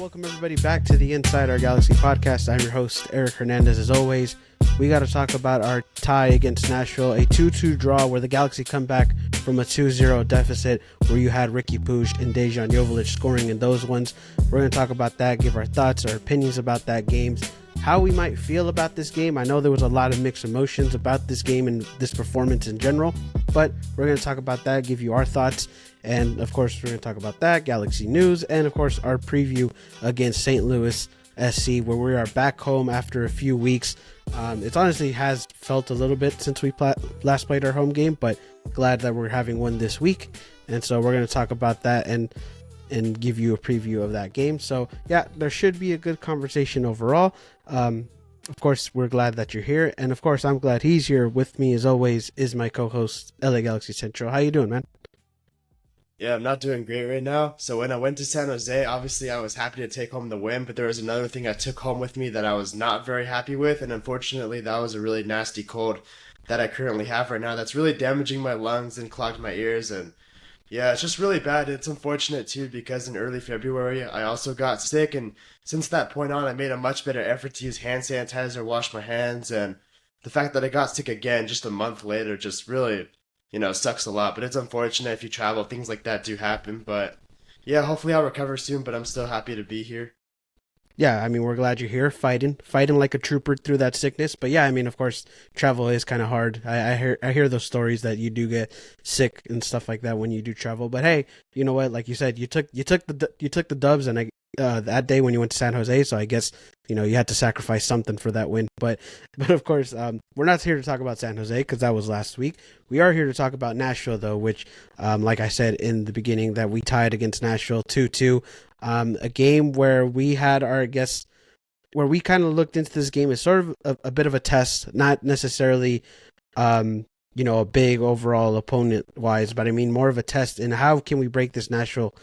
welcome everybody back to the Inside Our Galaxy podcast. I'm your host, Eric Hernandez. As always, we got to talk about our tie against Nashville, a 2-2 draw where the Galaxy come back from a 2-0 deficit where you had Ricky Puig and Dejan Joveljic scoring in those ones. We're going to talk about that, give our thoughts, our opinions about that game, how we might feel about this game. I know there was a lot of mixed emotions about this game and this performance in general, but we're going to talk about that, give you our thoughts, and of course we're going to talk about that, Galaxy news, and of course our preview against St. Louis SC, where we are back home after a few weeks. It honestly has felt a little bit since we last played our home game, but glad that we're having one this week, and so we're going to talk about that and give you a preview of that game. So yeah, there should be a good conversation overall. Of course, we're glad that you're here, and of course I'm glad he's here. With me as always is my co-host, LA Galaxy Central. How you doing, man? Yeah, I'm not doing great right now. So when I went to San Jose, obviously I was happy to take home the win, but there was another thing I took home with me that I was not very happy with, and unfortunately that was a really nasty cold that I currently have right now that's really damaging my lungs and clogged my ears, and yeah, it's just really bad. It's unfortunate too because in early February I also got sick, and since that point on I made a much better effort to use hand sanitizer, wash my hands, and the fact that I got sick again just a month later just really, sucks a lot. But it's unfortunate if you travel, things like that do happen. But yeah, hopefully I'll recover soon, but I'm still happy to be here. Yeah, I mean, we're glad you're here, fighting like a trooper through that sickness. But yeah, I mean, of course, travel is kind of hard. I hear those stories that you do get sick and stuff like that when you do travel. But hey, you know what? Like you said, you took the dubs, and that day when you went to San Jose. So I guess you had to sacrifice something for that win. But of course, we're not here to talk about San Jose because that was last week. We are here to talk about Nashville, though, which, like I said in the beginning, that we tied against Nashville 2-2. A game where we had where we kind of looked into this game as sort of a bit of a test, not necessarily, a big overall opponent wise, but I mean more of a test in how can we break this Nashville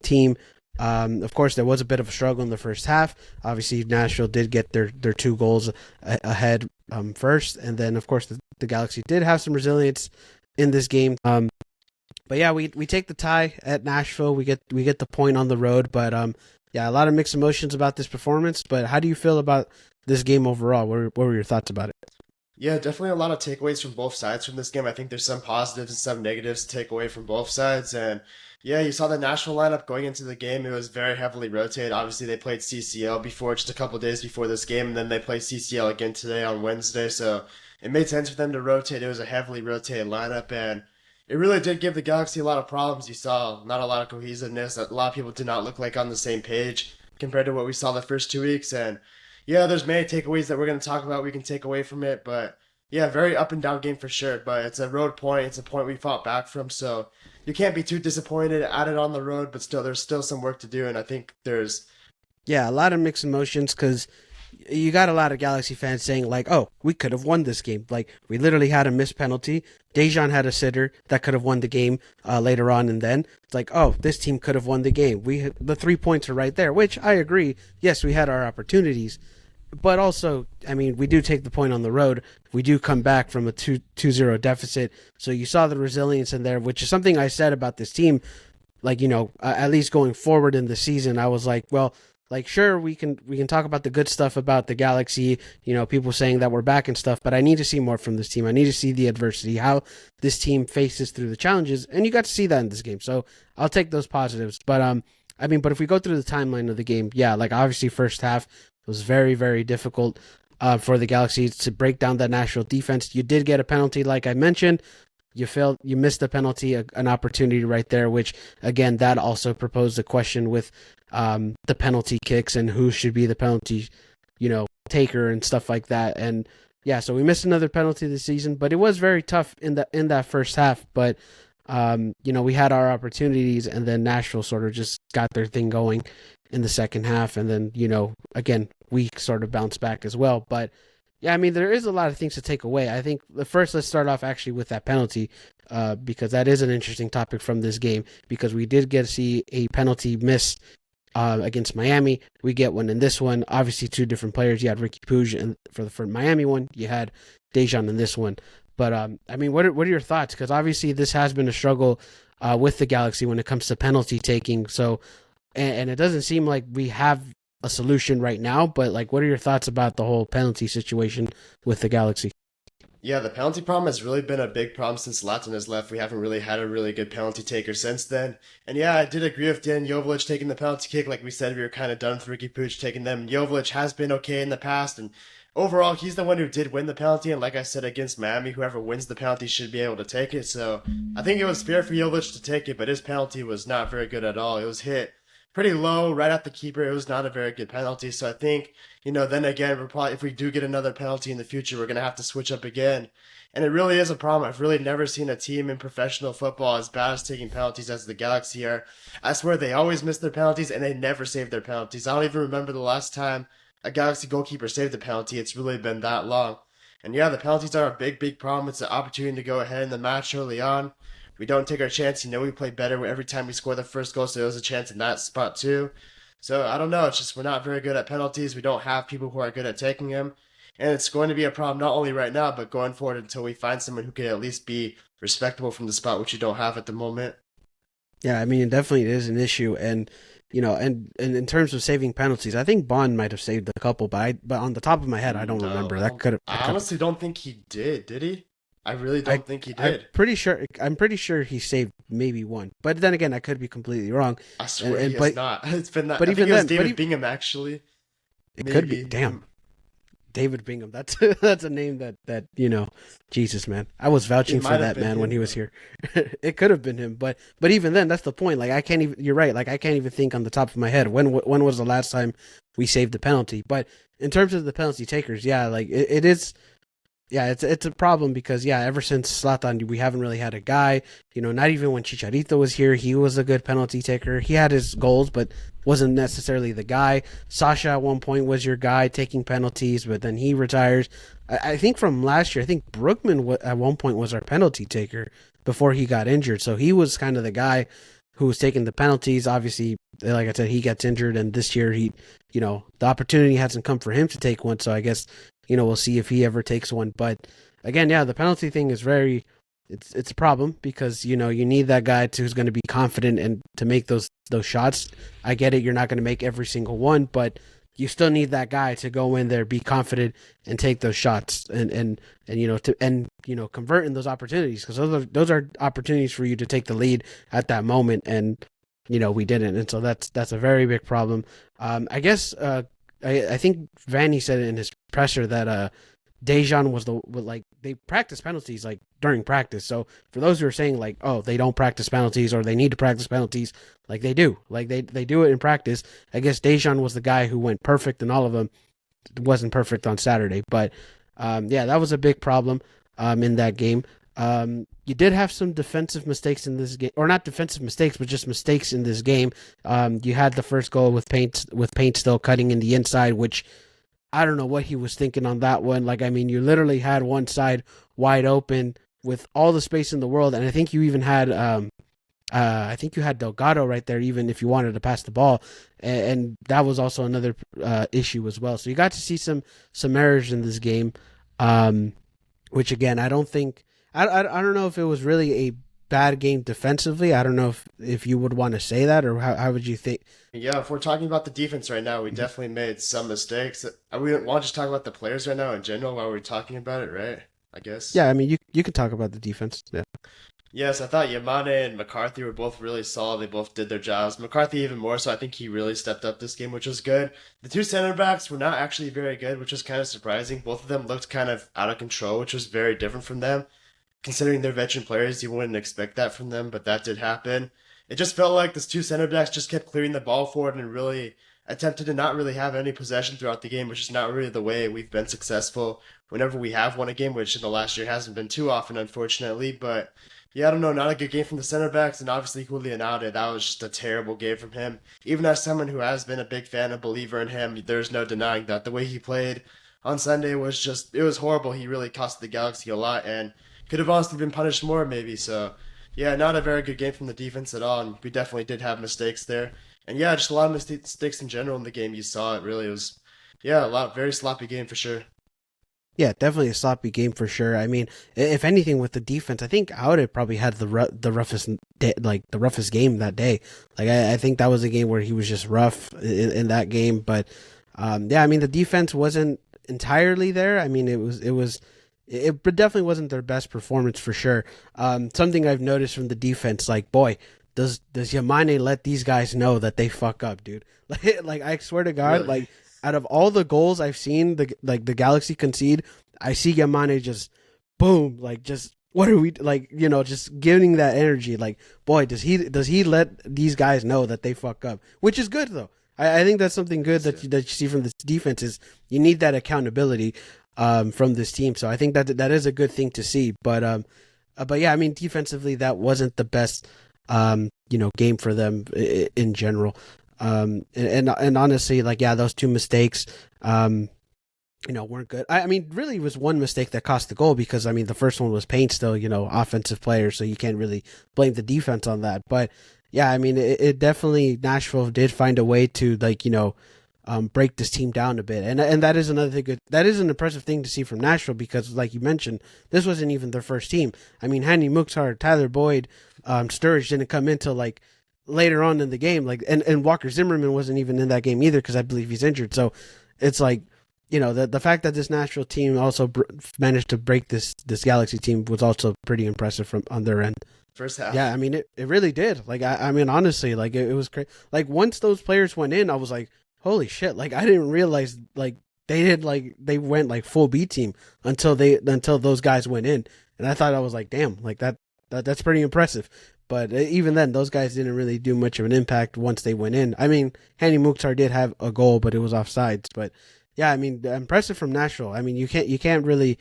team. Of course, there was a bit of a struggle in the first half. Obviously, Nashville did get their 2 goals ahead first, and then of course the Galaxy did have some resilience in this game. But yeah, we take the tie at Nashville. We get the point on the road. But yeah, a lot of mixed emotions about this performance. But how do you feel about this game overall? What were your thoughts about it? Yeah, definitely a lot of takeaways from both sides from this game. I think there's some positives and some negatives to take away from both sides. And yeah, you saw the Nashville lineup going into the game. It was very heavily rotated. Obviously, they played CCL before, just a couple days before this game, and then they played CCL again today on Wednesday. So it made sense for them to rotate. It was a heavily rotated lineup, and it really did give the Galaxy a lot of problems. You saw not a lot of cohesiveness. A lot of people did not look like on the same page compared to what we saw the first 2 weeks. And yeah, there's many takeaways that we're going to talk about we can take away from it. But yeah, very up and down game for sure. But it's a road point. It's a point we fought back from. So you can't be too disappointed at it on the road. But still, there's still some work to do. And I think there's... Yeah, a lot of mixed emotions because you got a lot of Galaxy fans saying like, oh, we could have won this game. Like, we literally had a missed penalty. Dejan had a sitter that could have won the game later on. And then it's like, oh, this team could have won the game. The 3 points are right there, which I agree. Yes, we had our opportunities. But also, I mean, we do take the point on the road. We do come back from a 2-0 deficit. So you saw the resilience in there, which is something I said about this team. Like, at least going forward in the season, I was like, well, like, sure, we can talk about the good stuff about the Galaxy, people saying that we're back and stuff, but I need to see more from this team. I need to see the adversity, how this team faces through the challenges, and you got to see that in this game. So I'll take those positives. But but if we go through the timeline of the game, yeah, like obviously first half was very, very difficult for the Galaxy to break down that Nashville defense. You did get a penalty, like I mentioned. You missed the penalty, an opportunity right there, which, again, that also proposed a question with the penalty kicks and who should be the penalty, taker and stuff like that. And yeah, so we missed another penalty this season, but it was very tough in that first half. But, we had our opportunities, and then Nashville sort of just got their thing going in the second half. And then, again, we sort of bounced back as well. But yeah, I mean, there is a lot of things to take away. I think let's start off actually with that penalty, because that is an interesting topic from this game, because we did get to see a penalty missed against Miami. We get one in this one. Obviously, 2 different players. You had Ricky Puig and for Miami one. You had Dejan in this one. But I mean, what are your thoughts? Because obviously this has been a struggle with the Galaxy when it comes to penalty taking. So and it doesn't seem like we have a solution right now. But like, what are your thoughts about the whole penalty situation with the Galaxy? Yeah, the penalty problem has really been a big problem since Latin has left. We haven't really had a really good penalty taker since then. And yeah, I did agree with Dan Jovic taking the penalty kick. Like we said, we were kind of done with Ricky Pooch taking them. Jovic has been okay in the past, and overall, he's the one who did win the penalty. And like I said, against Miami, whoever wins the penalty should be able to take it. So I think it was fair for Jovic to take it, but his penalty was not very good at all. It was hit pretty low right at the keeper. It was not a very good penalty. So I think, then again, we're probably, if we do get another penalty in the future, we're going to have to switch up again. And it really is a problem. I've really never seen a team in professional football as bad as taking penalties as the Galaxy are. I swear they always miss their penalties and they never save their penalties. I don't even remember the last time a Galaxy goalkeeper saved a penalty. It's really been that long. And yeah, the penalties are a big, big problem. It's an opportunity to go ahead in the match early on. We don't take our chance. We play better every time we score the first goal, so there was a chance in that spot too. So I don't know. It's just we're not very good at penalties. We don't have people who are good at taking them. And it's going to be a problem not only right now, but going forward until we find someone who can at least be respectable from the spot, which you don't have at the moment. Yeah, I mean, it definitely is an issue, and and in terms of saving penalties, I think Bond might have saved a couple, but on the top of my head, I don't No, remember. That could have. I honestly don't think he did. Did he? I really I don't think he I'm did. pretty sure. I'm pretty sure he saved maybe one, but then again, I could be completely wrong. I And, swear he and has but not. It's been that. but I think even it was then, David Bingham actually. it could be. Maybe. Damn, David Bingham. That's that's a name that. Jesus, man. I was vouching It for might have that been man when him he was though. here. It could have been him, but even then, that's the point. Like I can't even. You're right. Like I can't even think on the top of my head when was the last time we saved the penalty. But in terms of the penalty takers, yeah, like it is. Yeah, it's a problem because ever since Zlatan, we haven't really had a guy. Not even when Chicharito was here, he was a good penalty taker. He had his goals, but wasn't necessarily the guy. Sasha at one point was your guy taking penalties, but then he retires. I think from last year, I think Brookman at one point was our penalty taker before he got injured. So he was kind of the guy who was taking the penalties. Obviously, like I said, he gets injured, and this year the opportunity hasn't come for him to take one. So I guess we'll see if he ever takes one. But again, yeah, the penalty thing is it's a problem because you need that guy who's going to be confident and to make those shots. I get it, you're not going to make every single one, but you still need that guy to go in there, be confident, and take those shots, and convert in those opportunities because those are opportunities for you to take the lead at that moment, and we didn't, and so that's a very big problem. I guess I think Vanny said it in his presser that Dejan like they practice penalties like during practice. So for those who are saying like, oh, they don't practice penalties or they need to practice penalties, like they do. Like they do it in practice. I guess Dejan was the guy who went perfect in all of them. It wasn't perfect on Saturday, but that was a big problem in that game. You did have some defensive mistakes in this game, or not defensive mistakes, but just mistakes in this game. You had the first goal with Paint still cutting in the inside, which I don't know what he was thinking on that one. Like, I mean, you literally had one side wide open with all the space in the world, and I think you even had, Delgado right there, even if you wanted to pass the ball, and that was also another issue as well. So you got to see some errors in this game, which again, I don't think, I don't know if it was really a bad game defensively. I don't know if you would want to say that, or how would you think? Yeah, if we're talking about the defense right now, we definitely made some mistakes. We don't want to just talk about the players right now in general while we're talking about it, right? I guess. Yeah, I mean, you can talk about the defense. Yeah. Yes, I thought Yamane and McCarthy were both really solid. They both did their jobs. McCarthy even more so. I think he really stepped up this game, which was good. The two center backs were not actually very good, which was kind of surprising. Both of them looked kind of out of control, which was very different from them. Considering they're veteran players, you wouldn't expect that from them, but that did happen. It just felt like these two center backs just kept clearing the ball forward and really attempted to not really have any possession throughout the game, which is not really the way we've been successful whenever we have won a game, which in the last year hasn't been too often, unfortunately. But yeah, I don't know, not a good game from the center backs, and obviously Julian Alde, that was just a terrible game from him. Even as someone who has been a big fan and believer in him, there's no denying that the way he played on Sunday was just, it was horrible. He really cost the Galaxy a lot, and could have honestly been punished more, maybe. So, yeah, not a very good game from the defense at all, and we definitely did have mistakes there. And yeah, just a lot of mistakes in general in the game. You saw it really. It was, yeah, a lot, very sloppy game for sure. Yeah, definitely a sloppy game for sure. I mean, if anything, with the defense, I think I would have probably had the roughest like the roughest game that day. Like I think that was a game where he was just rough in that game. But yeah, I mean the defense wasn't entirely there. I mean it definitely wasn't their best performance for sure. Something I've noticed from the defense, like boy, does Yamane let these guys know that they fuck up, dude? Like I swear to God, Really? like out of all the goals I've seen the Galaxy concede, I see Yamane just boom, like just what are we like, just giving that energy. Like, boy, does he let these guys know that they fuck up, which is good though. I think that's something good That's that good. that you see from this defense is you need that accountability from this team. So I think that is a good thing to see. But yeah, I mean defensively that wasn't the best game for them in general. And honestly, like yeah, those two mistakes, weren't good. I mean, really, it was one mistake that cost the goal because I mean, the first one was Payne still, offensive player, so you can't really blame the defense on that. But yeah, I mean, it definitely Nashville did find a way to break this team down a bit, and that is another thing good. That is an impressive thing to see from Nashville because, like you mentioned, this wasn't even their first team. I mean, Hanny Mukhtar, Tyler Boyd, Sturridge didn't come in till like later on in the game, like and Walker Zimmerman wasn't even in that game either because I believe he's injured. So it's like the fact that this Nashville team also managed to break this Galaxy team was also pretty impressive from on their end. First Yeah, half. I mean it really did. Like I mean honestly, like it was crazy. Like once those players went in, I was like, holy shit! Like I didn't realize like they went like full B team until those guys went in, and I thought I was like, damn, like that's pretty impressive. But even then, those guys didn't really do much of an impact once they went in. I mean, Hanny Mukhtar did have a goal, but it was offsides. But yeah, I mean, impressive from Nashville. I mean, you can't really,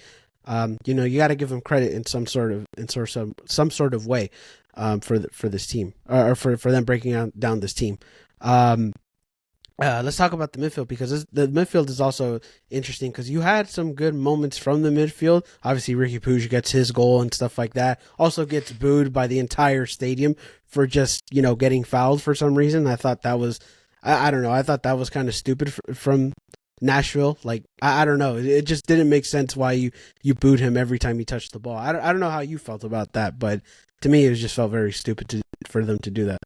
you got to give them credit in some sort of way, for this team or for them breaking down this team. Um, let's talk about the midfield because the midfield is also interesting because you had some good moments from the midfield. Obviously, Ricky Puig gets his goal and stuff like that. Also gets booed by the entire stadium for just getting fouled for some reason. I thought that was, I don't know. I thought that was kind of stupid from Nashville. Like I don't know. It just didn't make sense why you booed him every time he touched the ball. I don't know how you felt about that, but to me, it just felt very stupid for them to do that.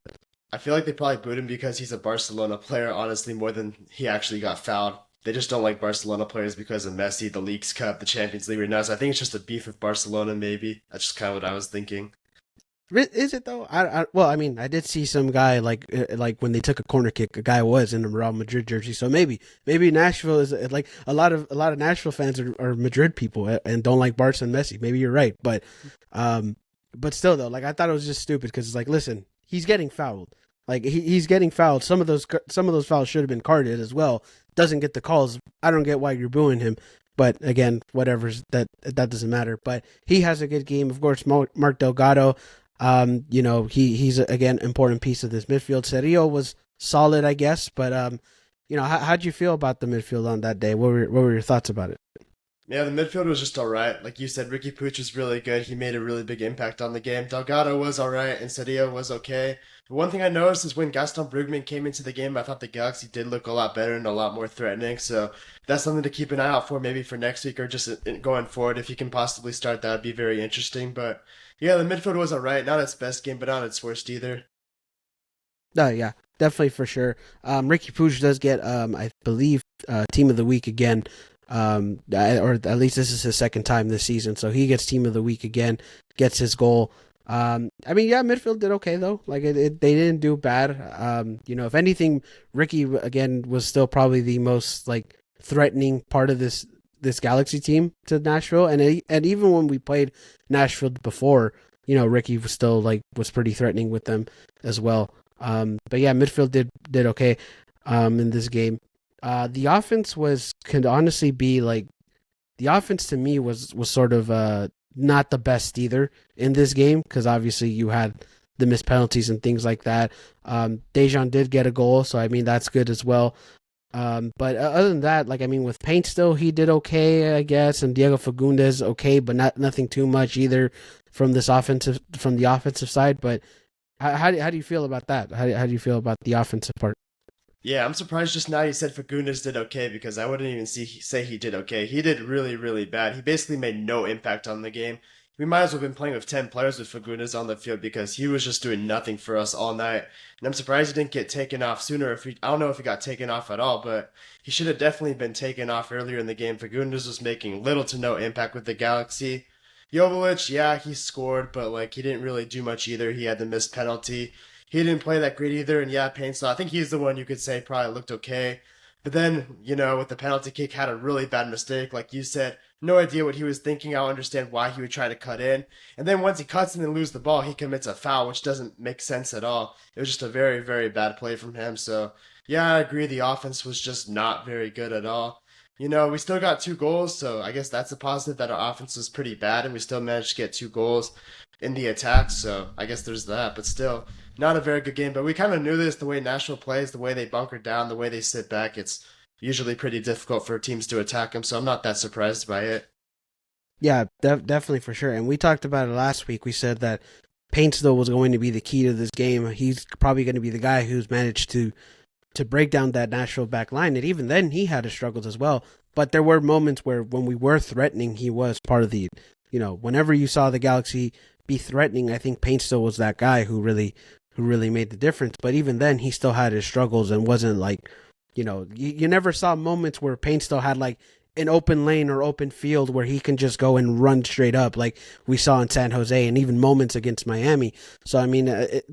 I feel like they probably booed him because he's a Barcelona player, honestly, more than he actually got fouled. They just don't like Barcelona players because of Messi, the Leagues Cup, the Champions League right now. So I think it's just a beef with Barcelona, maybe. That's just kind of what I was thinking. Is it though? Well, I mean, I did see some guy like when they took a corner kick, a guy was in a Real Madrid jersey. So maybe Nashville is like a lot of Nashville fans are Madrid people and don't like Barca and Messi. Maybe you're right, um, but still though, like I thought it was just stupid because it's like, listen, he's getting fouled. Like he's getting fouled. Some of those fouls should have been carded as well. Doesn't get the calls. I don't get why you're booing him. But again, whatever's that doesn't matter. But he has a good game, of course. Mark Delgado, he's again important piece of this midfield. Serio was solid, I guess, but how'd you feel about the midfield on that day? What were your thoughts about it? Yeah, the midfield was just alright. Like you said, Ricky Puig was really good. He made a really big impact on the game. Delgado was alright, and Cedillo was okay. But one thing I noticed is when Gaston Brugman came into the game, I thought the Galaxy did look a lot better and a lot more threatening. So that's something to keep an eye out for, maybe for next week or just going forward. If he can possibly start, that would be very interesting. But yeah, the midfield was alright. Not its best game, but not its worst either. Yeah, definitely for sure. Ricky Puig does get, I believe, team of the week again. Or at least this is his second time this season, so he gets team of the week again. Gets his goal. I mean, yeah, midfield did okay though. Like they didn't do bad. If anything, Ricky again was still probably the most like threatening part of this Galaxy team to Nashville, and even when we played Nashville before, Ricky was still like was pretty threatening with them as well. But yeah, midfield did okay in this game. The offense could honestly be like the offense to me was sort of not the best either in this game because obviously you had the missed penalties and things like that. Dejan did get a goal, so I mean that's good as well. But other than that, like I mean, with Paint still he did okay, I guess, and Diego Fagundes okay, but nothing too much either from the offensive side. But how do you feel about that? How do you feel about the offensive part? Yeah, I'm surprised just now you said Fagundes did okay because I wouldn't even say he did okay. He did really, really bad. He basically made no impact on the game. We might as well have been playing with 10 players with Fagundes on the field because he was just doing nothing for us all night. And I'm surprised he didn't get taken off sooner. I don't know if he got taken off at all, but he should have definitely been taken off earlier in the game. Fagundes was making little to no impact with the Galaxy. Jovic, yeah, he scored, but like he didn't really do much either. He had the missed penalty. He didn't play that great either, and yeah, Payne. So I think he's the one you could say probably looked okay. But then, with the penalty kick, had a really bad mistake. Like you said, no idea what he was thinking. I don't understand why he would try to cut in. And then once he cuts in and lose the ball, he commits a foul, which doesn't make sense at all. It was just a very, very bad play from him. So yeah, I agree. The offense was just not very good at all. We still got 2 goals, so I guess that's a positive that our offense was pretty bad, and we still managed to get 2 goals in the attack. So I guess there's that. But still, not a very good game. But we kind of knew this the way Nashville plays, the way they bunker down, the way they sit back. It's usually pretty difficult for teams to attack them. So I'm not that surprised by it. Yeah, definitely for sure. And we talked about it last week. We said that Paintsville was going to be the key to this game. He's probably going to be the guy who's managed to break down that Nashville back line. And even then, he had his struggles as well. But there were moments where when we were threatening, he was part of the, whenever you saw the Galaxy be threatening, I think Paintsville was that guy who really made the difference. But even then, he still had his struggles and wasn't like, you never saw moments where Paintsville had like an open lane or open field where he can just go and run straight up like we saw in San Jose and even moments against Miami. So I mean,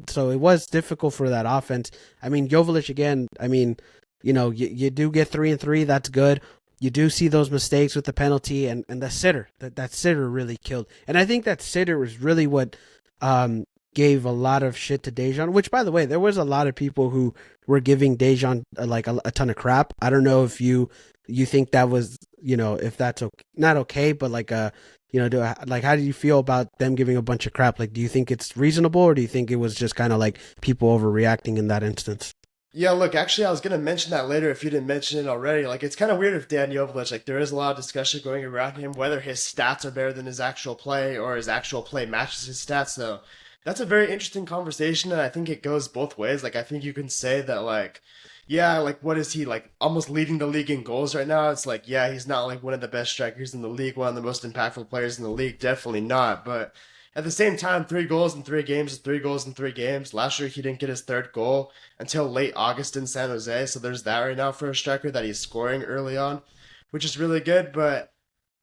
so it was difficult for that offense. I mean, Jovic again. I mean, you do get 3-3. That's good. You do see those mistakes with the penalty and the sitter. That sitter really killed. And I think that sitter was really what gave a lot of shit to Dejan. Which, by the way, there was a lot of people who were giving Dejan like a ton of crap. I don't know if you think that was, if that's okay, not okay, but like like how do you feel about them giving a bunch of crap? Like, do you think it's reasonable, or do you think it was just kind of like people overreacting in that instance? Yeah, look, actually, I was gonna mention that later if you didn't mention it already. Like, it's kind of weird with Dan Jovic. Like, there is a lot of discussion going around him whether his stats are better than his actual play or his actual play matches his stats. Though, that's a very interesting conversation, and I think it goes both ways. Like, I think you can say that, like, yeah, like, what is he like? Almost leading the league in goals right now. It's like, yeah, he's not like one of the best strikers in the league, one of the most impactful players in the league. Definitely not, but. At the same time, 3 goals in 3 games is 3 goals in 3 games. Last year, he didn't get his third goal until late August in San Jose. So there's that right now for a striker that he's scoring early on, which is really good. But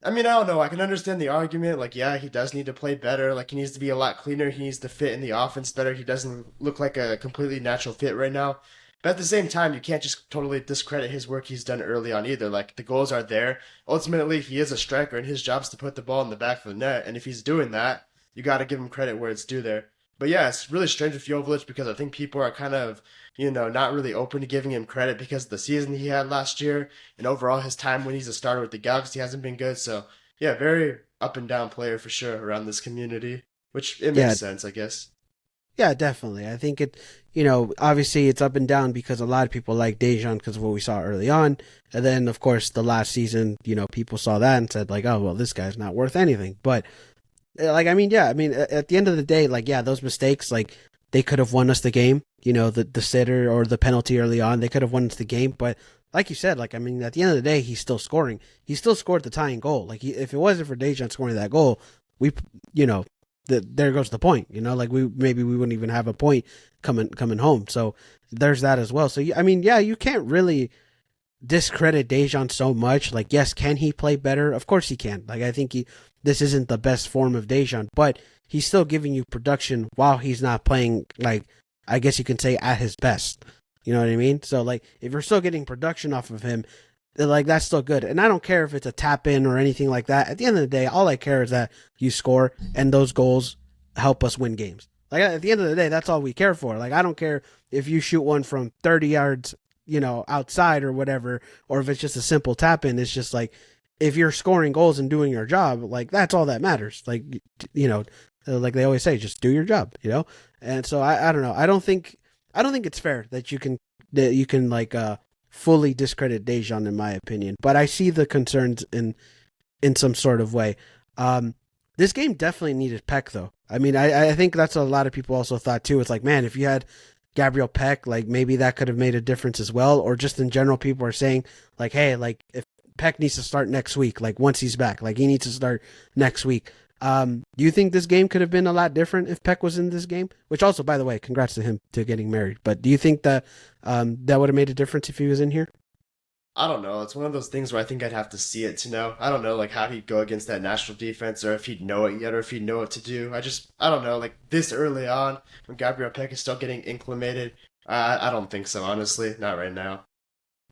I mean, I don't know. I can understand the argument. Like, yeah, he does need to play better. Like, he needs to be a lot cleaner. He needs to fit in the offense better. He doesn't look like a completely natural fit right now. But at the same time, you can't just totally discredit his work he's done early on either. Like, the goals are there. Ultimately, he is a striker, and his job is to put the ball in the back of the net. And if he's doing that, you got to give him credit where it's due there. But yeah, it's really strange with Jovic because I think people are kind of, not really open to giving him credit because of the season he had last year and overall his time when he's a starter with the Galaxy hasn't been good. So yeah, very up and down player for sure around this community, which it Yeah, makes sense, I guess. yeah, definitely. I think it, obviously it's up and down because a lot of people like Dejan because of what we saw early on. And then, of course, the last season, people saw that and said, like, oh, well, this guy's not worth anything. But, like, I mean, yeah, I mean, at the end of the day, like, yeah, those mistakes, like, they could have won us the game, the sitter or the penalty early on, they could have won us the game. But, like you said, like, I mean, at the end of the day, he's still scoring. He still scored the tying goal. Like, if it wasn't for Dejan scoring that goal, we, you know, there goes the point. Like we wouldn't even have a point coming home. So there's that as well. So I mean, yeah, you can't really discredit Dejan so much. Like, yes, can he play better? Of course he can. Like, I think this isn't the best form of Dejan, but he's still giving you production while he's not playing, like, I guess you can say at his best. You know what I mean? So, like, if you're still getting production off of him, like, that's still good. And I don't care if it's a tap in or anything like that. At the end of the day, all I care is that you score and those goals help us win games. Like, at the end of the day, that's all we care for. Like, I don't care if you shoot one from 30 yards, outside or whatever, or if it's just a simple tap in. It's just like, if you're scoring goals and doing your job, like, that's all that matters. Like, like they always say, just do your job. And so I don't know. I don't think it's fair that you can like fully discredit Dejan, in my opinion. But I see the concerns in some sort of way. This game definitely needed Peck, though. I mean, I think that's what a lot of people also thought too. It's like, man, if you had Gabriel Peck, like maybe that could have made a difference as well, or just in general, people are saying like, hey, like if Peck needs to start next week, like once he's back, like he needs to start next week. Do you think this game could have been a lot different if Peck was in this game? Which also, by the way, congrats to him to getting married. But do you think that that would have made a difference if he was in here? I don't know. It's one of those things where I think I'd have to see it to know. I don't know, like how he'd go against that national defense, or if he'd know it yet, or if he'd know what to do. I don't know. Like this early on, when Gabriel Peck is still getting acclimated, I don't think so. Honestly, not right now.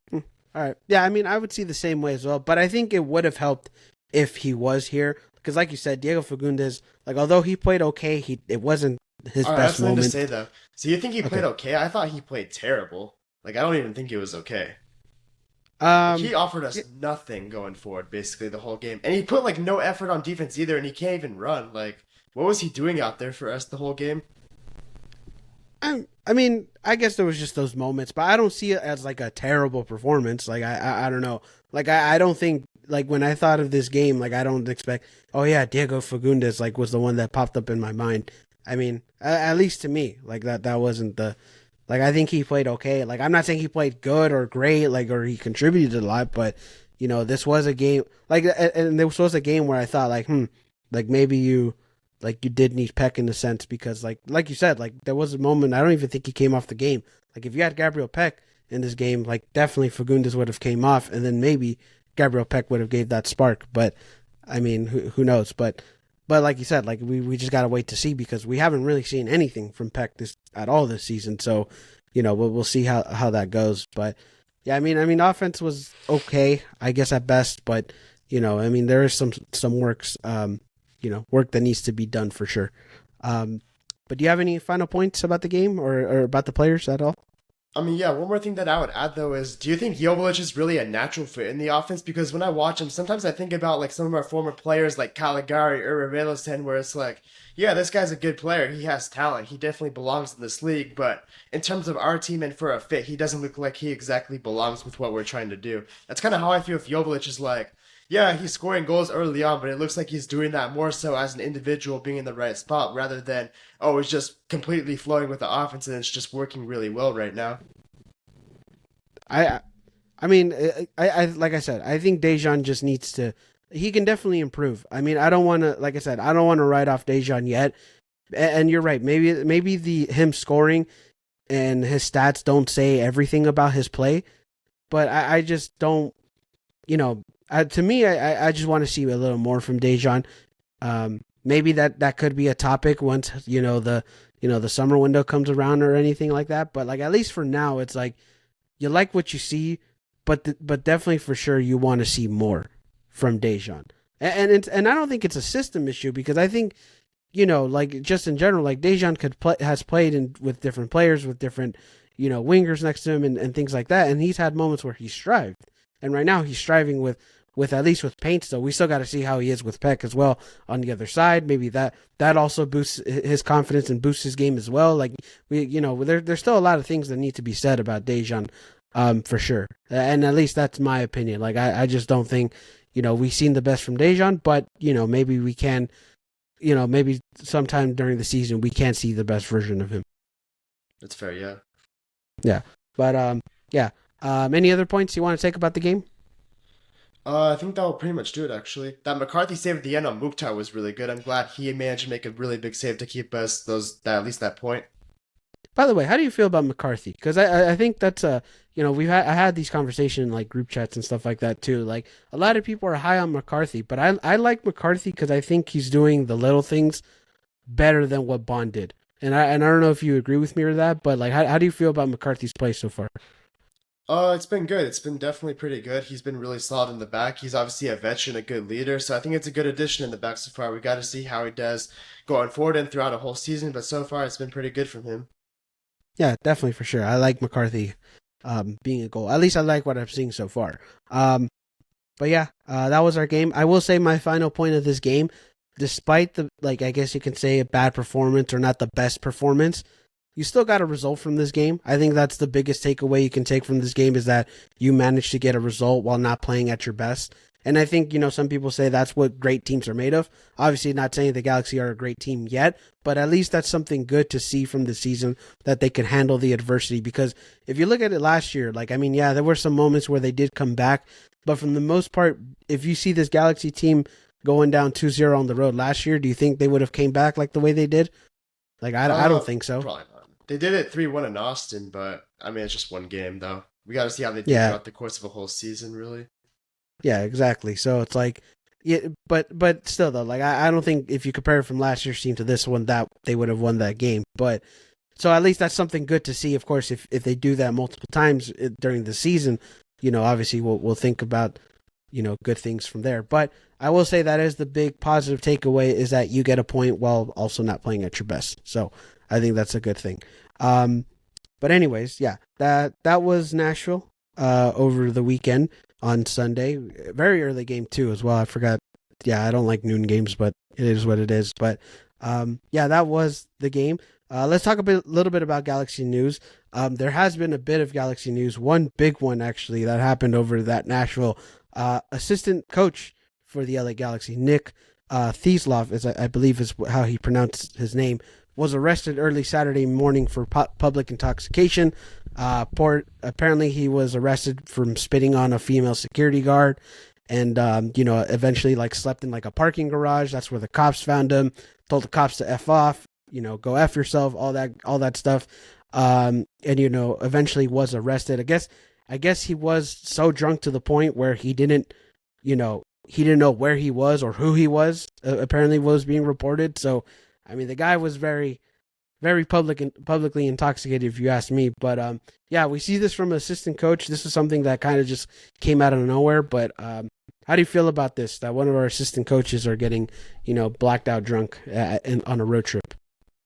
Hmm. All right. Yeah, I mean, I would see the same way as well, but I think it would have helped if he was here because, like you said, Diego Fagundes, like although he played okay, it wasn't his All right, I have best something to moment. say though. So you think he played Okay. okay? I thought he played terrible. Like I don't even think he was okay. Like Um. he offered us nothing going forward, basically the whole game, and he put like no effort on defense either, and he can't even run. Like, what was he doing out there for us the whole game? I mean, I guess there was just those moments, but I don't see it as like a terrible performance. Like I don't know. Like I don't think like when I thought of this game, like I don't expect. Oh yeah, Diego Fagundes like was the one that popped up in my mind. I mean, at least to me, like that wasn't the. Like I think he played okay. Like I'm not saying he played good or great, like or he contributed a lot, but this was a game like and this was a game where I thought like like maybe you did need Peck in a sense because like you said, like there was a moment I don't even think he came off the game. Like if you had Gabriel Peck in this game, like definitely Fagundes would have came off, and then maybe Gabriel Peck would have gave that spark. But I mean, who knows? But like you said, like we just gotta wait to see because we haven't really seen anything from Peck this at all this season. So we'll see how that goes. But yeah, I mean, offense was okay, I guess at best. But I mean, there is some work that needs to be done for sure. Um, but do you have any final points about the game or about the players at all? I mean, yeah, one more thing that I would add though is, do you think Jovic is really a natural fit in the offense? Because when I watch him, sometimes I think about like some of our former players like Caligari or Ravelosen, where it's like, yeah, this guy's a good player. He has talent. He definitely belongs in this league. But in terms of our team and for a fit, he doesn't look like he exactly belongs with what we're trying to do. That's kind of how I feel if Jovic is like, yeah, he's scoring goals early on, but it looks like he's doing that more so as an individual being in the right spot rather than, oh, he's just completely flowing with the offense and it's just working really well right now. I I mean, I like I said, I think Dejan just needs to. He can definitely improve. I mean, I don't want to, like I said, I don't want to write off Dejan yet. And you're right. Maybe the him scoring and his stats don't say everything about his play, but I just don't. To me, I just want to see a little more from Dejan. Maybe that could be a topic once the summer window comes around or anything like that. But like at least for now, it's like you like what you see, but definitely for sure you want to see more from Dejan. And I don't think it's a system issue because I think like just in general, like Dejan has played with different players with different wingers next to him and things like that, and he's had moments where he's strived, and right now he's striving with at least with Paint. So we still got to see how he is with Peck as well on the other side. Maybe that also boosts his confidence and boosts his game as well. Like there's still a lot of things that need to be said about Dejan, for sure. And at least that's my opinion. Like I just don't think we've seen the best from Dejan, but maybe we can. Maybe sometime during the season we can see the best version of him. That's fair, yeah. Yeah, but yeah. Any other points you want to take about the game? I think that will pretty much do it, actually. That McCarthy save at the end on Mukhtar was really good. I'm glad he managed to make a really big save to keep us at least that point. By the way, how do you feel about McCarthy? Because I think that's I had these conversations in like group chats and stuff like that too. Like a lot of people are high on McCarthy, but I like McCarthy because I think he's doing the little things better than what Bond did. And I don't know if you agree with me or that, but like how do you feel about McCarthy's play so far? It's been good. It's been definitely pretty good. He's been really solid in the back. He's obviously a veteran, a good leader, so I think it's a good addition in the back so far. We got to see how he does going forward and throughout a whole season, but so far it's been pretty good from him. Yeah, definitely for sure. I like McCarthy being a goal. At least I like what I'm seeing so far. But yeah, that was our game. I will say my final point of this game, despite the like, I guess you can say a bad performance or not the best performance, you still got a result from this game. I think that's the biggest takeaway you can take from this game is that you managed to get a result while not playing at your best. And I think, some people say that's what great teams are made of. Obviously, not saying the Galaxy are a great team yet, but at least that's something good to see from the season, that they can handle the adversity. Because if you look at it last year, yeah, there were some moments where they did come back, but from the most part, if you see this Galaxy team going down 2-0 on the road last year, do you think they would have came back like the way they did? I don't think so. Probably not. They did it 3-1 in Austin, but I mean, it's just one game, though. We got to see how they do Yeah. throughout the course of a whole season, really. Yeah, exactly. So it's yeah, but still though, I don't think if you compare it from last year's team to this one, that they would have won that game. But so at least that's something good to see. Of course, if they do that multiple times during the season, obviously we'll think about good things from there. But I will say that is the big positive takeaway, is that you get a point while also not playing at your best. So I think that's a good thing. But anyways, yeah, that was Nashville over the weekend on Sunday. Very early game too as well. I forgot. Yeah, I don't like noon games, but it is what it is. But yeah, that was the game. Let's talk little bit about Galaxy news. There has been a bit of Galaxy news. One big one actually that happened over that Nashville. Assistant coach for the LA Galaxy, Nick Thieslov, I believe is how he pronounced his name, was arrested early Saturday morning for public intoxication. Apparently he was arrested from spitting on a female security guard, and eventually slept in a parking garage. That's where the cops found him. Told the cops to F off, go F yourself, all that stuff. And eventually was arrested. I guess he was so drunk to the point where he didn't know where he was or who he was. Apparently was being reported. So I mean, the guy was very, very publicly intoxicated, if you ask me. But yeah, we see this from an assistant coach. This is something that kind of just came out of nowhere. But how do you feel about this? That one of our assistant coaches are getting, blacked out drunk on a road trip?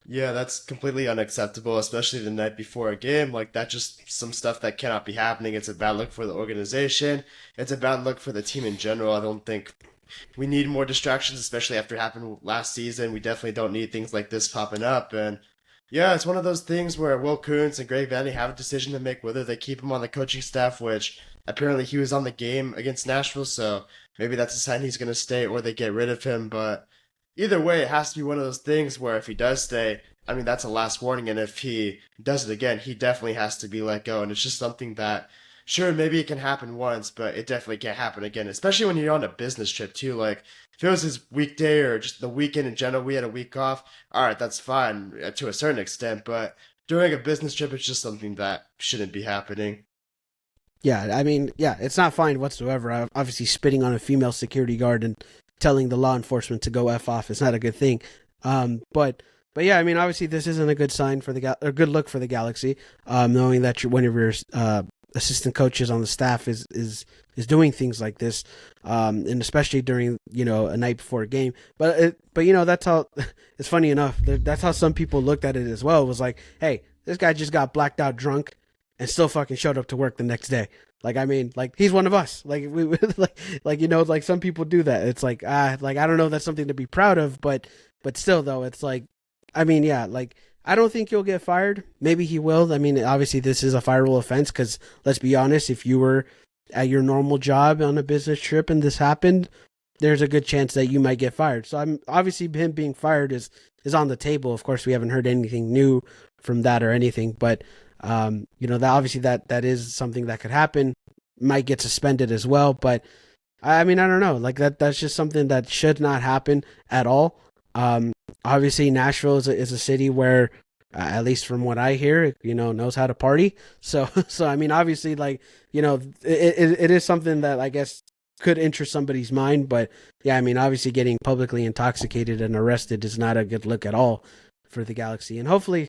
Yeah, that's completely unacceptable, especially the night before a game. Like, that's just some stuff that cannot be happening. It's a bad look for the organization. It's a bad look for the team in general. I don't think we need more distractions, especially after it happened last season. We definitely don't need things like this popping up. And yeah, it's one of those things where Will Kuntz and Greg Vanny have a decision to make whether they keep him on the coaching staff, which apparently he was on the game against Nashville, so maybe that's a sign he's going to stay, or they get rid of him. But either way, it has to be one of those things where if he does stay, I mean, that's a last warning. And if he does it again, he definitely has to be let go. And it's just something that, sure, maybe it can happen once, but it definitely can't happen again, especially when you're on a business trip too. Like, if it was his weekday or just the weekend in general, we had a week off, all right, that's fine to a certain extent. But during a business trip, it's just something that shouldn't be happening. Yeah, I mean, yeah, it's not fine whatsoever. Obviously, spitting on a female security guard and telling the law enforcement to go F off is not a good thing. But yeah, I mean, obviously, this isn't a good sign for a good look for the Galaxy, knowing that one of your assistant coaches on the staff is doing things like this, and especially during a night before a game. But that's how it's funny enough. That's how some people looked at it as well. It was like, hey, this guy just got blacked out drunk and still fucking showed up to work the next day. Like, I mean, he's one of us. Like, we like some people do that. It's like, I don't know if that's something to be proud of, but still though, it's like, I mean, yeah, I don't think he'll get fired. Maybe he will. I mean, obviously this is a fireable offense, because let's be honest, if you were at your normal job on a business trip and this happened, there's a good chance that you might get fired. So I'm obviously, him being fired is on the table. Of course, we haven't heard anything new from that or anything, but that obviously that is something that could happen. Might get suspended as well, but I mean, I don't know. That's just something that should not happen at all. Obviously Nashville is a city where, at least from what I hear, knows how to party. So I mean, obviously, it is something that I guess could interest somebody's mind. But yeah, I mean, obviously, getting publicly intoxicated and arrested is not a good look at all for the Galaxy. And hopefully,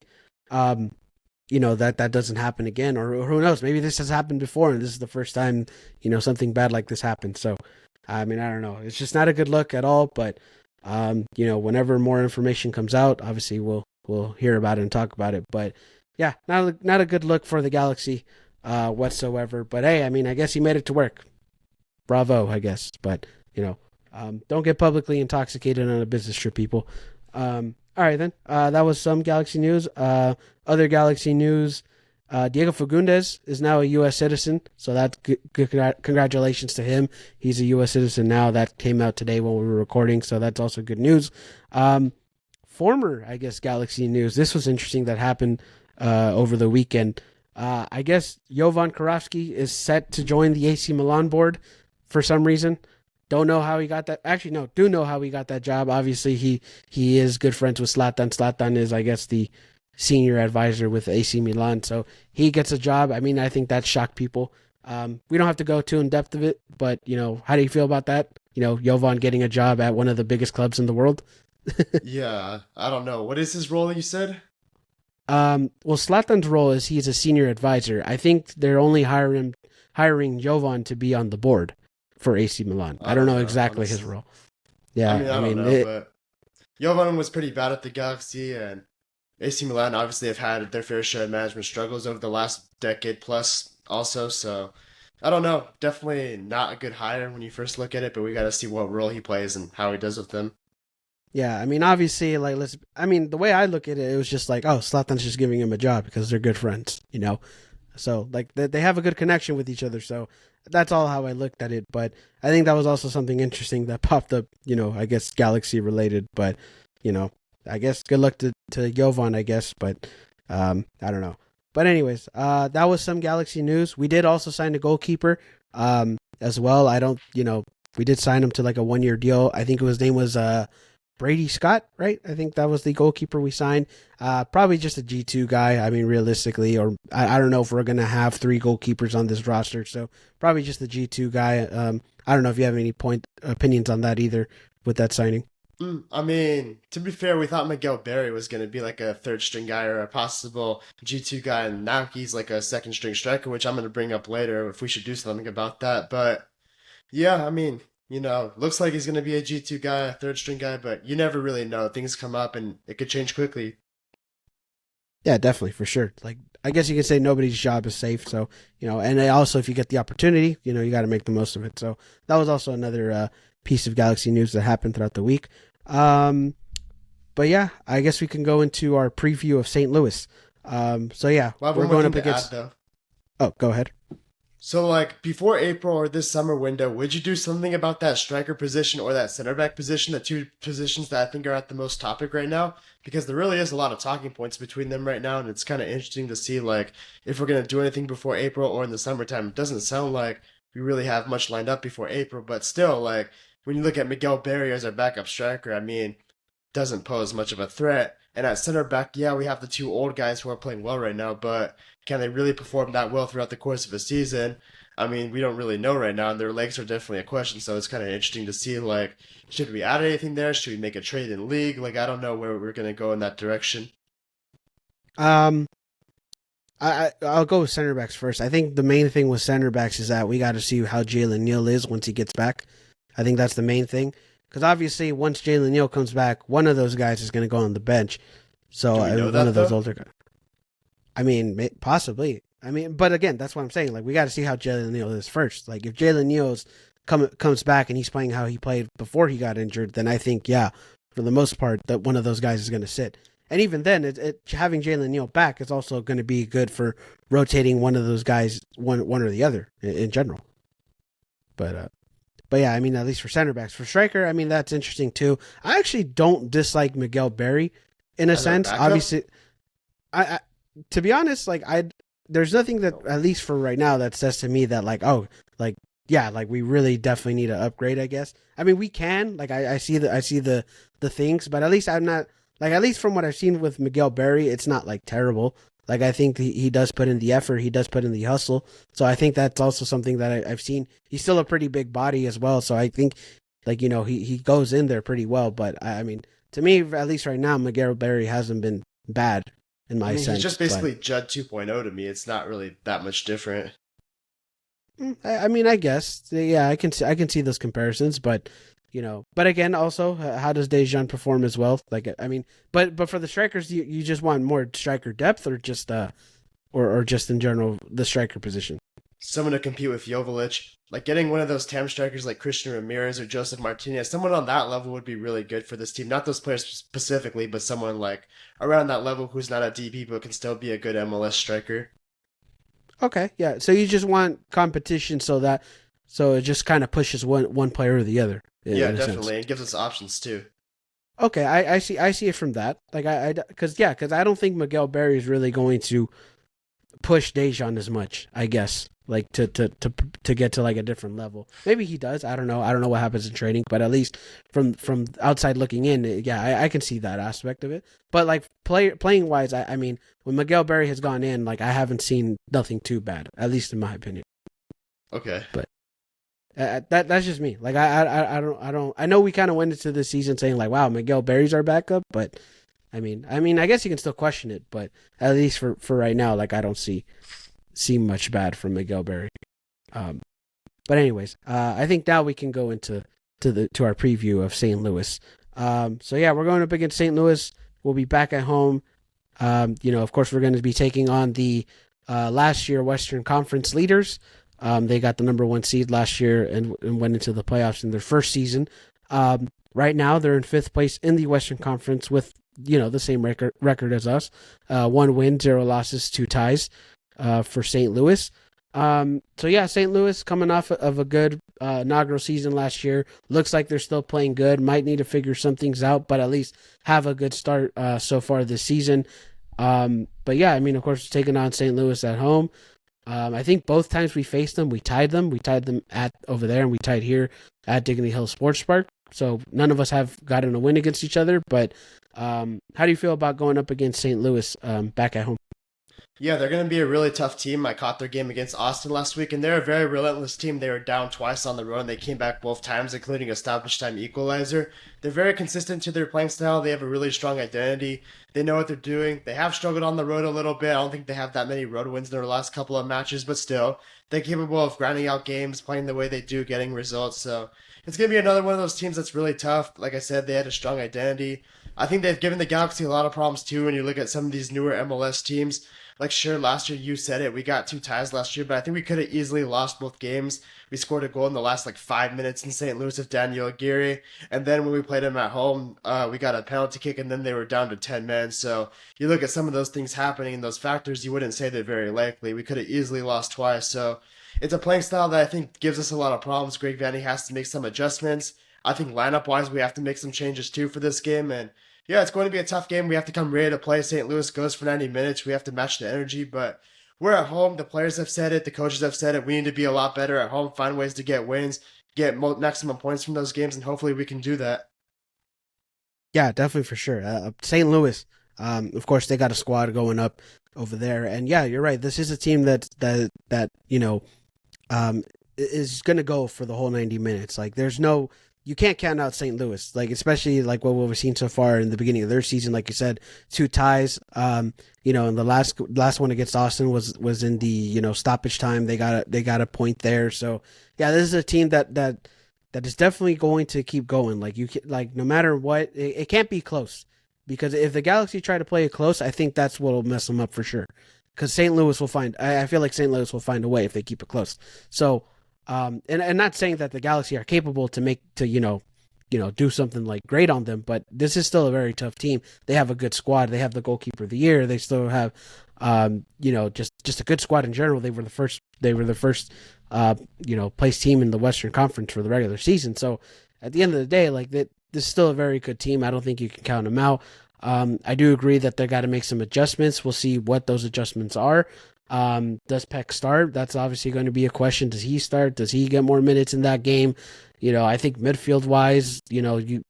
that doesn't happen again, or who knows, maybe this has happened before and this is the first time something bad like this happened. So I mean, I don't know, it's just not a good look at all. But whenever more information comes out, obviously we'll hear about it and talk about it. But yeah, not a good look for the Galaxy whatsoever. But hey, I mean, I guess he made it to work. Bravo, I guess. But don't get publicly intoxicated on a business trip, people. All right then. That was some Galaxy news. Other Galaxy news. Diego Fagundes is now a U.S. citizen, so that's good. Congratulations to him. He's a U.S. citizen now. That came out today when we were recording, so that's also good news. Um, Former, I guess, Galaxy news. This was interesting that happened over the weekend. I guess Jovan Karofsky is set to join the AC Milan board for some reason. Don't know how he got that. Actually, no, do know how he got that job. Obviously, he is good friends with Zlatan. Zlatan is, I guess, the senior advisor with AC Milan, so he gets a job. I mean, I think that shocked people. We don't have to go too in depth of it, but how do you feel about that? Jovan getting a job at one of the biggest clubs in the world. Yeah, I don't know. What is his role you said? Well, Zlatan's role is he's a senior advisor. I think they're only hiring Jovan to be on the board for AC Milan. I I don't don't know know, exactly his honestly. role. I Yeah, mean, I I don't mean, know, but Jovan was pretty bad at the Galaxy, and AC Milan obviously have had their fair share of management struggles over the last decade plus also, so I don't know. Definitely not a good hire when you first look at it, but we got to see what role he plays and how he does with them. yeah, I mean, obviously, like, I mean, the way I look at it, it was just like, oh, Zlatan's just giving him a job because they're good friends. So, like, they have a good connection with each other. So, that's all how I looked at it. But I think that was also something interesting that popped up, I guess Galaxy related. But, you know, I guess good luck to Jovan, I guess. But I don't know. But, anyways, that was some Galaxy news. We did also sign a goalkeeper as well. I don't, we did sign him to like a 1 year deal. I think his name was Brady Scott, right? I think that was the goalkeeper we signed. Probably just a G2 guy. I mean, realistically, or I don't know if we're going to have three goalkeepers on this roster. So probably just the G2 guy. I don't know if you have any opinions on that either with that signing. I mean, to be fair, we thought Miguel Berry was going to be like a third string guy or a possible G2 guy, and now he's like a second string striker, which I'm going to bring up later if we should do something about that. But yeah, I mean, looks like he's going to be a G2 guy, a third string guy, but you never really know. Things come up and it could change quickly. Yeah, definitely, for sure. Like, I guess you could say nobody's job is safe. So, and also if you get the opportunity, you got to make the most of it. So that was also another piece of Galaxy news that happened throughout the week. Um, but yeah, I guess we can go into our preview of St. Louis. So yeah, Well, I have we're one more going thing up to add against. though. Oh, go ahead. So, like, before April or this summer window, would you do something about that striker position or that center back position, the two positions that I think are at the most topic right now? Because there really is a lot of talking points between them right now, and it's kind of interesting to see, like, if we're going to do anything before April or in the summertime. It doesn't sound like we really have much lined up before April, but still, like, when you look at Miguel Berry as our backup striker, I mean, doesn't pose much of a threat. And at center back, yeah, we have the two old guys who are playing well right now, but can they really perform that well throughout the course of a season? I mean, we don't really know right now, and their legs are definitely a question. So it's kind of interesting to see, like, should we add anything there? Should we make a trade in league? Like, I don't know where we're gonna go in that direction. Um, I'll go with center backs first. I think the main thing with center backs is that we got to see how Jalen Neal is once he gets back. I think that's the main thing because obviously once Jalen Neal comes back, one of those guys is going to go on the bench. So Do we know one that of those though? older guys. I mean, possibly. I mean, but again, that's what I'm saying. Like, we got to see how Jalen Neal is first. Like, if Jalen Neal's comes back and he's playing how he played before he got injured, then I think, yeah, for the most part, that one of those guys is going to sit. And even then, having Jalen Neal back is also going to be good for rotating one of those guys, one or the other in general. But yeah, I mean, at least for center backs, for striker, I mean, that's interesting too. I actually don't dislike Miguel Berry in a As our sense. backup? Obviously, I to be honest, like there's nothing that at least for right now that says to me that like like yeah, like we really definitely need to upgrade. I guess. I mean, we can like I see the things, but at least I'm not like at least from what I've seen with Miguel Berry, it's not like terrible. Like I think he does put in the effort, he does put in the hustle. So I think that's also something that I've seen. He's still a pretty big body as well, so I think like he goes in there pretty well. But I mean, to me, at least right now, Miguel Berry hasn't been bad in I my mean, he's just sense. But basically Judd 2.0 to me. It's not really that much different. I mean, I guess yeah, I can see those comparisons, but but again, also, how does Dejan perform as well? Like, I mean, but for the strikers, you just want more striker depth, or just or just in general the striker position. Someone to compete with Joveljic. Like getting one of those TAM strikers like Christian Ramirez or Joseph Martinez, someone on that level would be really good for this team. Not those players specifically, but someone like around that level who's not a DP but can still be a good MLS striker. Okay, yeah. So you just want competition so it just kind of pushes one player or the other Yeah, in a sense. definitely. It gives us options too. Okay, I see it from that. Like because I don't think Miguel Berry is really going to push Dejan as much. I guess like to get to like a different level. Maybe he does. I don't know. I don't know what happens in training, but at least from outside looking in, yeah, I can see that aspect of it. But like playing wise, I mean, when Miguel Berry has gone in, like I haven't seen nothing too bad, at least in my opinion. Okay. But that's just me. Like I know we kind of went into the season saying like, wow, Miguel Berry's our backup, but I guess you can still question it, but at least for right now, like I don't see much bad from Miguel Berry. Um, but anyways, I think now we can go into to our preview of St. Louis. So yeah, we're going up against St. Louis. We'll be back at home. Of course, we're going to be taking on the last year Western Conference leaders. They got the number one seed last year and went into the playoffs in their first season. Right now, they're in fifth place in the Western Conference with the same record as us. 1 win, 0 losses, 2 ties for St. Louis. So yeah, St. Louis coming off of a good inaugural season last year. Looks like they're still playing good. Might need to figure some things out, but at least have a good start so far this season. But yeah, I mean, of course, taking on St. Louis at home. I think both times we faced them, we tied them. We tied them at over there, and we tied here at Dignity Hill Sports Park. So none of us have gotten a win against each other. But how do you feel about going up against St. Louis back at home? Yeah, they're going to be a really tough team. I caught their game against Austin last week, and they're a very relentless team. They were down twice on the road, and they came back both times, including a stoppage time equalizer. They're very consistent to their playing style. They have a really strong identity. They know what they're doing. They have struggled on the road a little bit. I don't think they have that many road wins in their last couple of matches, but still, they're capable of grinding out games, playing the way they do, getting results. So it's going to be another one of those teams that's really tough. Like I said, they had a strong identity. I think they've given the Galaxy a lot of problems too when you look at some of these newer MLS teams. Like, sure, last year you said it. We got 2 ties last year, but I think we could have easily lost both games. We scored a goal in the last, 5 minutes in St. Louis with Daniel Aguirre. And then when we played them at home, we got a penalty kick, and then they were down to 10 men. So you look at some of those things happening and those factors, you wouldn't say they're very likely. We could have easily lost twice. So it's a playing style that I think gives us a lot of problems. Greg Vanney has to make some adjustments. I think lineup-wise, we have to make some changes too for this game. And yeah, it's going to be a tough game. We have to come ready to play. St. Louis goes for 90 minutes. We have to match the energy, but we're at home. The players have said it. The coaches have said it. We need to be a lot better at home, find ways to get wins, get maximum points from those games, and hopefully we can do that. Yeah, definitely for sure. St. Louis, of course, they got a squad going up over there, and yeah, you're right. This is a team that is going to go for the whole 90 minutes. Like, you can't count out St. Louis, like especially like what we've seen so far in the beginning of their season. Like you said, 2 ties. And the last one against Austin was in the stoppage time. They got a point there. So yeah, this is a team that is definitely going to keep going. Like no matter what, it can't be close, because if the Galaxy try to play it close, I think that's what'll mess them up for sure. Because St. Louis will find. I feel like St. Louis will find a way if they keep it close. So. And not saying that the Galaxy are capable to do something like great on them, but this is still a very tough team. They have a good squad. They have the goalkeeper of the year. They still have, just a good squad in general. They were the first. Place team in the Western Conference for the regular season. So at the end of the day, like this is still a very good team. I don't think you can count them out. I do agree that they got to make some adjustments. We'll see what those adjustments are. Does Peck start? That's obviously going to be a question. Does he start? Does he get more minutes in that game? I think midfield wise,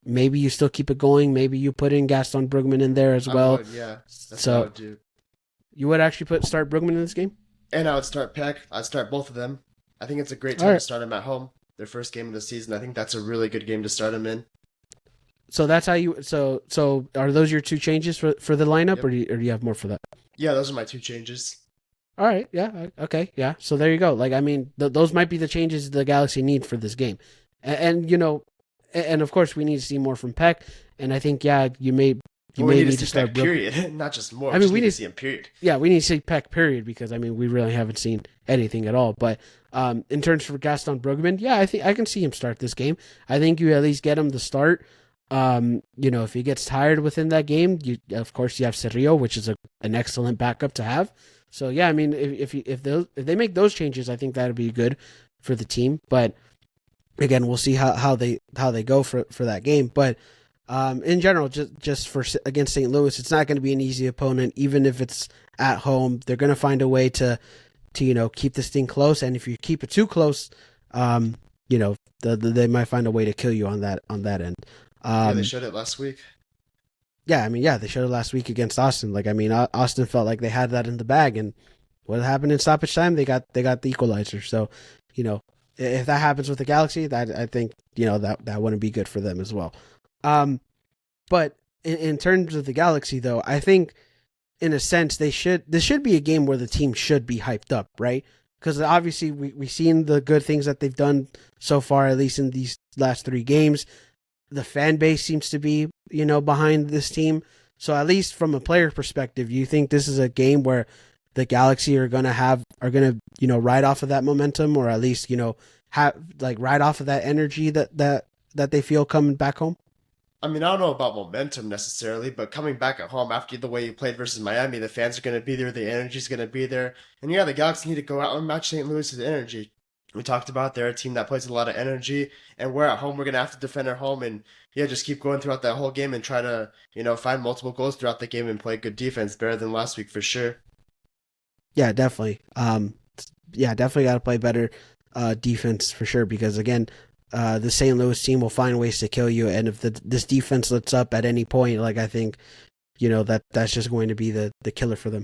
maybe you still keep it going. Maybe you put in Gaston Brugman in there as well. Yeah, that's so what I would do. You would actually start Brugman in this game? And I would start Peck. I'd start both of them. I think it's a great time to start them at home. Their first game of the season. I think that's a really good game to start them in. So that's how you. So are those your 2 changes for the lineup, Yep. or do you have more for that? Yeah, those are my 2 changes. All right. Yeah. Okay. Yeah. So there you go. Like, I mean, those might be the changes the Galaxy need for this game. And of course, we need to see more from Peck. And I think, yeah, you may need to start Peck, period. Not just more. I mean, we need to see him, period. Yeah, we need to see Peck, period, because, I mean, we really haven't seen anything at all. But in terms for Gaston Brugman, yeah, I think I can see him start this game. I think you at least get him to start. If he gets tired within that game, of course, you have Cerrillo, which is an excellent backup to have. So yeah, I mean, if they make those changes, I think that'd be good for the team. But again, we'll see how they go for that game. But in general, just for against St. Louis, it's not going to be an easy opponent, even if it's at home. They're going to find a way to keep this thing close, and if you keep it too close, um, they might find a way to kill you on that end. Yeah, they Um, showed it last week. yeah, I mean, yeah, they showed it last week against Austin. Like, I mean, Austin felt like they had that in the bag, and what happened in stoppage time? They got the equalizer. So, you know, if that happens with the Galaxy, that I think that wouldn't be good for them as well. Um, but in terms of the Galaxy, though, I think in a sense this should be a game where the team should be hyped up, right? Because obviously we've seen the good things that they've done so far, at least in these last 3 games. The fan base seems to be behind this team. So at least from a player perspective, you think this is a game where the Galaxy are gonna ride off of that momentum, or at least have like ride off of that energy that they feel coming back home? I mean, I don't know about momentum necessarily, but coming back at home after the way you played versus Miami, the fans are going to be there, the energy's going to be there. And yeah, the Galaxy need to go out and match St. Louis's energy. We talked about they're a team that plays a lot of energy, and we're at home. We're going to have to defend our home and, yeah, just keep going throughout that whole game and try to, find multiple goals throughout the game and play good defense, better than last week for sure. Yeah, definitely. Yeah, definitely got to play better defense for sure, because again, the St. Louis team will find ways to kill you, and if this defense lets up at any point, like I think that's just going to be the killer for them.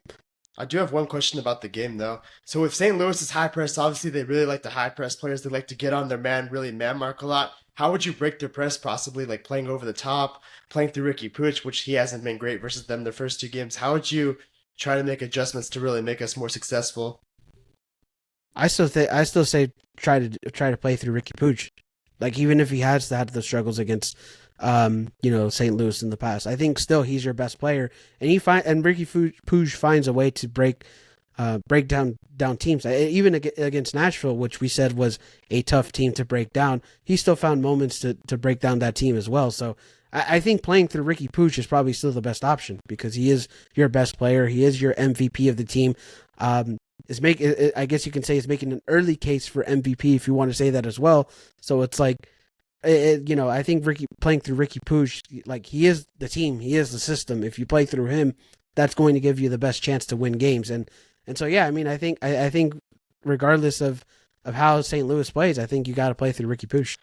I do have one question about the game though. So with St. Louis's high press, obviously they really like the high press players. They like to get on their man, really man mark a lot. How would you break their press? Possibly like playing over the top, playing through Ricky Puig, which he hasn't been great versus them their first 2 games. How would you try to make adjustments to really make us more successful? I still say try to play through Ricky Puig. Like, even if he has had the struggles against St. Louis in the past, I think still he's your best player, and Ricky Puig finds a way to break down teams. Even against Nashville, which we said was a tough team to break down, he still found moments to break down that team as well. So I think playing through Ricky Puig is probably still the best option, because he is your best player. He is your MVP of the team. I guess you can say, is making an early case for MVP, if you want to say that as well. So it's like, I think playing through Ricky Puig, like, he is the team, he is the system. If you play through him, that's going to give you the best chance to win games. And so yeah, I mean, I think regardless of how St. Louis plays, I think you got to play through Ricky Puig.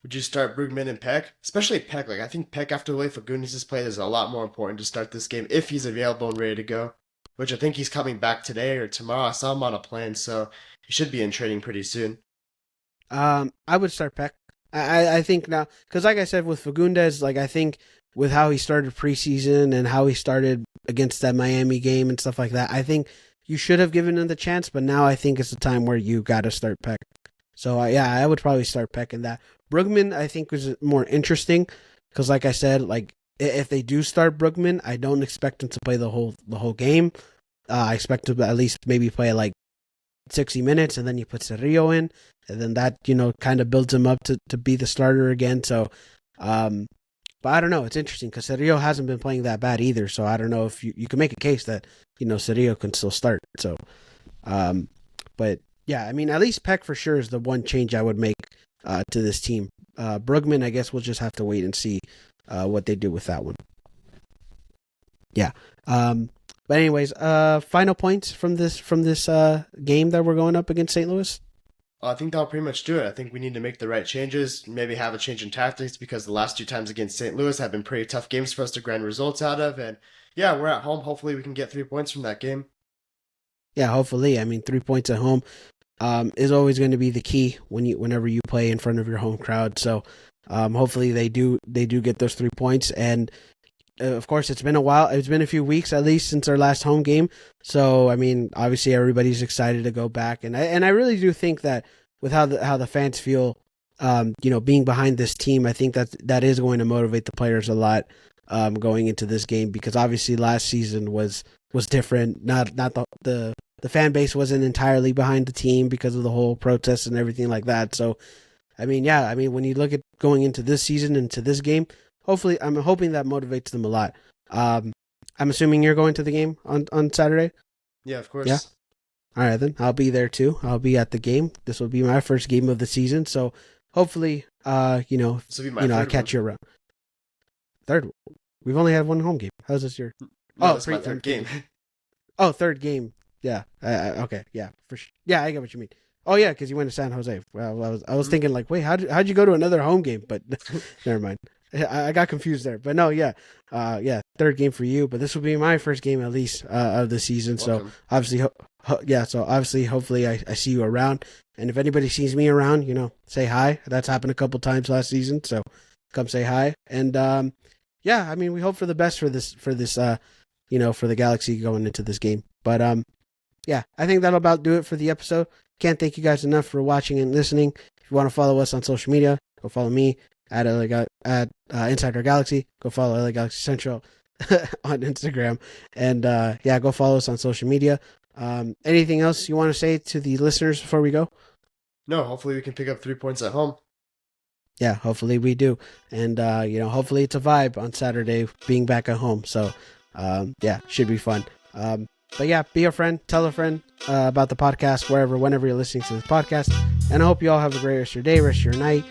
Would you start Brugman and Peck? Especially Peck. Like I think Peck, after the way Fagundes has played, is a lot more important to start this game if he's available and ready to go. Which I think he's coming back today or tomorrow. I saw him on a plane, so he should be in training pretty soon. I would start Peck. I think now, because like I said with Fagundes, like I think with how he started preseason and how he started against that Miami game and stuff like that, I think you should have given him the chance. But now I think it's the time where you got to start Peck. So yeah, I would probably start Peck in that. Brugman, I think, was more interesting because, like I said, like if they do start Brugman, I don't expect him to play the whole game. I expect him to at least maybe play like 60 minutes, and then you put Cerrillo in, and then that kind of builds him up to be the starter again. So, but I don't know. It's interesting because Cerrillo hasn't been playing that bad either. So I don't know if you can make a case that Cerrillo can still start. So, but yeah, I mean, at least Peck for sure is the one change I would make to this team. Brugman, I guess we'll just have to wait and see what they do with that one. Yeah. But anyways, final points from this game that we're going up against St. Louis. I think that'll pretty much do it. I think we need to make the right changes, maybe have a change in tactics because the last 2 times against St. Louis have been pretty tough games for us to grind results out of. And yeah, we're at home. Hopefully we can get 3 points from that game. Yeah, hopefully. I mean, 3 points at home is always going to be the key whenever you play in front of your home crowd. So hopefully they do get those 3 points. And of course, it's been a while. It's been a few weeks at least since our last home game. So I mean, obviously everybody's excited to go back, and I really do think that with how the fans feel, being behind this team, I think that is going to motivate the players a lot going into this game, because obviously last season was different. Not the fan base wasn't entirely behind the team because of the whole protests and everything like that. So I mean, yeah, I mean, when you look at going into this season, into this game, hopefully, I'm hoping that motivates them a lot. I'm assuming you're going to the game on Saturday? Yeah, of course. Yeah. All right, then I'll be there too. I'll be at the game. This will be my first game of the season, so hopefully, This will be my I third catch one. you around. Third, we've only had one home game. How's this your? No, Oh, this is my third game. Oh, third game. Yeah. Okay. Yeah. For sure. Yeah, I get what you mean. Oh yeah, because you went to San Jose. Well, I was thinking like, wait, how'd you go to another home game? But never mind. I got confused there. But no, yeah, yeah, third game for you. But this will be my first game at least of the season. Welcome. So obviously, yeah. So obviously, hopefully, I see you around. And if anybody sees me around, say hi. That's happened a couple times last season. So come say hi. And yeah, I mean, we hope for the best for this for the Galaxy going into this game. But yeah, I think that'll about do it for the episode. Can't thank you guys enough for watching and listening. If you want to follow us on social media, go follow me at Insider Galaxy. Go follow LA Galaxy Central on Instagram, and yeah, go follow us on social media. Anything else you want to say to the listeners before we go? No, hopefully we can pick up 3 points at home. Yeah, hopefully we do, and hopefully it's a vibe on Saturday being back at home. So yeah, should be fun. But yeah, be a friend, tell a friend about the podcast, whenever you're listening to this podcast. And I hope you all have a great rest of your day, rest of your night,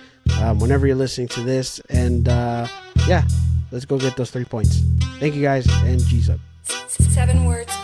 whenever you're listening to this. And yeah, let's go get those 3 points. Thank you guys, and G's up. 7 words